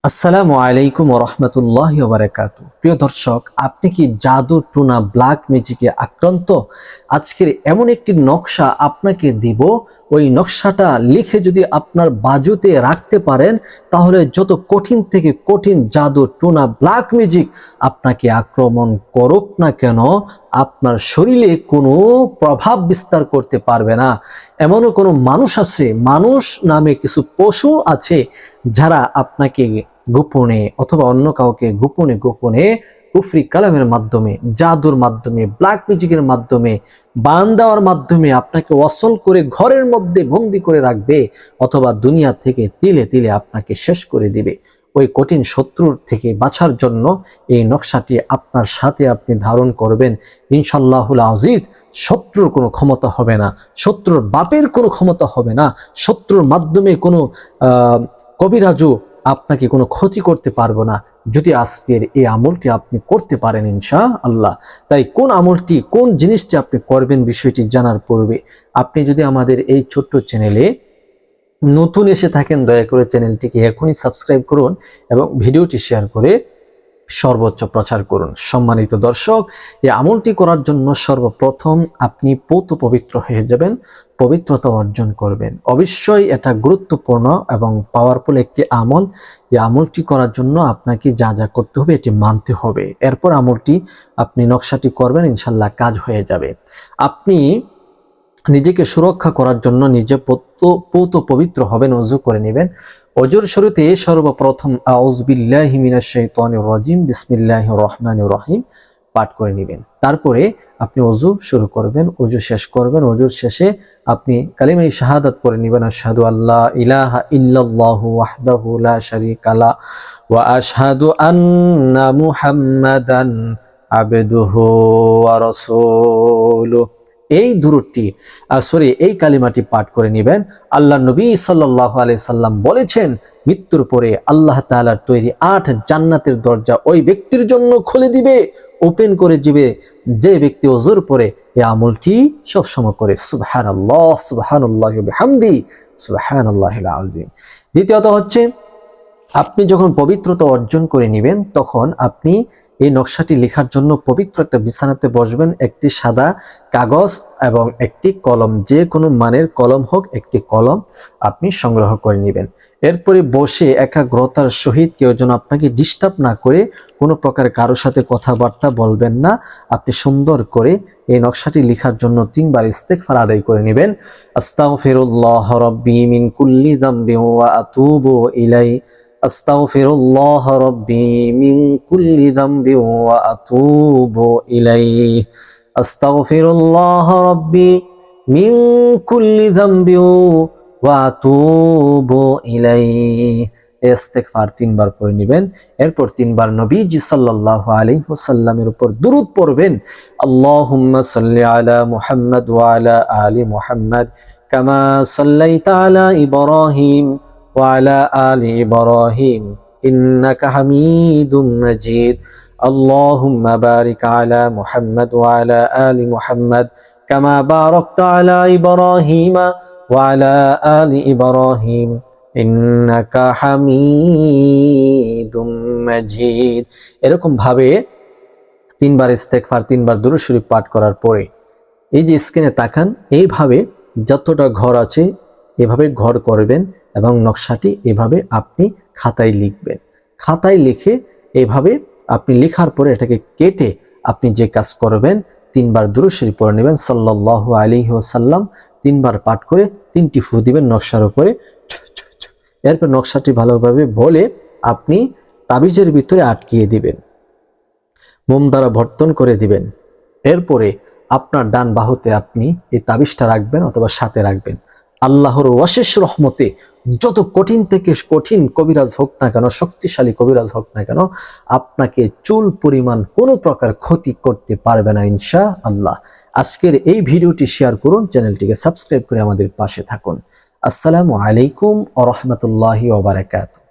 আসসালামু আলাইকুম ওয়া রাহমাতুল্লাহি ওয়া বারাকাতুহু। প্রিয় দর্শক, আপনি কি জাদু টুনা ব্ল্যাক ম্যাজিকে আক্রান্ত? আজকের এমন একটি নকশা আপনাকে দিব, ওই নকশাটা লিখে যদি আপনার বাজুতে রাখতে পারেন তাহলে যত কঠিন থেকে কঠিন জাদু টুনা ব্ল্যাক ম্যাজিক আপনাকে আক্রমণ করুক না কেন, আপনার শরীরে কোনো প্রভাব বিস্তার করতে পারবে না। এমনও কোনো মানুষ আছে, মানুষ নামে কিছু পশু আছে যারা আপনাকে গোপনে অথবা অন্য কাউকে গোপনে গোপনে কুফরি কালামের মাধ্যমে, জাদুর মাধ্যমে, ব্ল্যাক ম্যাজিকের মাধ্যমে, বান দেওয়ার মাধ্যমে আপনাকে ওয়াসল করে ঘরের মধ্যে বন্দি করে রাখবে অথবা দুনিয়া থেকে তিলে তিলে আপনাকে শেষ করে দিবে। ওই কঠিন শত্রুর থেকে বাঁচার জন্য এই নকশাটি আপনার সাথে আপনি ধারণ করবেন। ইনশাআল্লাহুল আজিজ, শত্রুর কোনো ক্ষমতা হবে না, শত্রুর বাপের কোনো ক্ষমতা হবে না, শত্রুর মাধ্যমে কোনো কবিরাজু আপনাকে কোনো ক্ষতি করতে পারবো না যদি আজকের এই আমলটি আপনি করতে পারেন ইনশাআল্লাহ। তাই কোন আমলটি, কোন জিনিসটি আপনি করবেন বিষয়টি জানার পূর্বে আপনি যদি আমাদের এই ছোট্ট চ্যানেলে নতুন এসে থাকেন, দয়া করে চ্যানেলটিকে এখনই সাবস্ক্রাইব করুন এবং ভিডিওটি শেয়ার করে সর্বোচ্চ প্রচার করুন। সম্মানিত দর্শক, এই আমলটি করার জন্য সর্বপ্রথম আপনি পবিত্র হয়ে যাবেন, পবিত্রতা অর্জন করবেন। অবশ্যই এটা গুরুত্বপূর্ণ এবং পাওয়ারফুল একটি আমল। এই আমলটি করার জন্য আপনাকে যা যা করতে হবে এটি মানতে হবে। এরপর আমলটি আপনি নকশাটি করবেন, ইনশাল্লাহ কাজ হয়ে যাবে। আপনি নিজেকে সুরক্ষা করার জন্য নিজে পবিত্র হবেন, ওযু করে নেবেন। ওযুর শুরুতে সর্বপ্রথম আউযু বিল্লাহি মিনাশ শাইতানির রাজিম বিসমিল্লাহির রহমানির রহিম পাঠ করে নেবেন। তারপরে আপনি ওযু শুরু করবেন, ওযু শেষ করবেন। ওযুর শেষে আপনি কালিমা শাহাদাত পড়ে নেবেন, আশহাদু আল্লা ইলাহা ইল্লাল্লাহু ওয়াহদাহু লা শারীকা লা ওয়া আশহাদু আন্না মুহাম্মাদান আবদুহু ওয়া রাসূলুহু। এই দুরূদটি এই কালিমাটি পাঠ করে নেবেন। আল্লাহ নবী সাল্লাল্লাহু আলাইহি সাল্লাম বলেছেন, মৃত্যুর পরে আল্লাহ তাআলার তৈরি 8 জান্নাতের দরজা ওই ব্যক্তির জন্য খুলে দিবে, ওপেন করে দিবে যে ব্যক্তি ওযুর পরে এই আমলটি সব সময় করে সুবহানাল্লাহ সুবহানাল্লাহি ওয়া বিহামদি সুবহানাল্লাহিল আযীম। দ্বিতীয়ত হচ্ছে, আপনি যখন পবিত্রতা অর্জন করে নেবেন তখন আপনি এই নকশাটি লেখার জন্য পবিত্র একটা বিছানাতে বসবেন। একটি সাদা কাগজ এবং একটি কলম, যে কোনো মানের কলম হোক, একটি কলম আপনি সংগ্রহ করে নেবেন। এরপরে বসে একাগ্রতার সহিত, কেউ যেন আপনাকে ডিস্টার্ব না করে, কোনো প্রকার কারোর সাথে কথাবার্তা বলবেন না। আপনি সুন্দর করে এই নকশাটি লেখার জন্য 3 বার ইস্তেগফার আদায় করে নেবেন। আস্তাগফিরুল্লাহ রাব্বি মিন কুল্লি যামবি ওয়া আতুবু ইলাইহি, আস্তাগফিরুল্লাহ রাব্বি মিন কুল্লি যামবি ওয়া আতুবু ইলাইহি, আস্তাগফিরুল্লাহ রাব্বি মিন কুল্লি যামবি ওয়া আতুবু ইলাইহি। ইস্তেগফার 3 বার পড়ে নেবেন। এরপর 3 বার নবীজি সাল্লাল্লাহু আলাইহি ওয়াসাল্লামের উপর দুরূদ পড়বেন। আল্লাহুম্মা সাল্লি আলা মুহাম্মাদ ওয়া আলা আলি মুহাম্মাদ কামা সাল্লাইতা আলা ইব্রাহিম وعلى آل إبراهيم إنك حميد مجيد اللهم بارك على محمد وعلى آل محمد كما باركت على إبراهيم وعلى آل إبراهيم إنك حميد مجيد। এরকম ভাবে 3 বার ইস্তেগফার, 3 বার দুরূদ শরীফ পাঠ করার পরে এই যে স্ক্রিনে তাকান, এইভাবে যতটা ঘর আছে এভাবে ঘর করবেন এবং নকশাটি এভাবে আপনি খাতায় লিখবেন। খাতায় লিখে এভাবে আপনি লেখার পরে এটাকে কেটে আপনি যে কাজ করবেন, 3 বার দুরূদ শরীফ পড়ে নেবেন সাল্লাল্লাহু আলাইহি ওয়াসাল্লাম, 3 বার পাঠ করে 3টি ফু দিবেন নকশার উপরে। এরপর নকশাটি ভালোভাবে বলে আপনি তাবিজের ভিতরে আটকিয়ে দিবেন, মোম দ্বারা বর্তন করে দিবেন। এরপরে আপনার ডান বাহুতে আপনি এই তাবিজটা রাখবেন অথবা সাথে রাখবেন। আল্লাহর অশেষ রহমতে যত কঠিন থেকে কঠিন কবিরাজ হোক না কেন, শক্তিশালী কবিরাজ হোক না কেন, আপনাকে চুল পরিমাণ কোনো প্রকার ক্ষতি করতে পারবে না ইনশাআল্লাহ। আজকের এই ভিডিওটি শেয়ার করুন, চ্যানেলটিকে সাবস্ক্রাইব করে আমাদের পাশে থাকুন। আসসালামু আলাইকুম ওয়া রাহমাতুল্লাহি ওয়া বারাকাতুহু।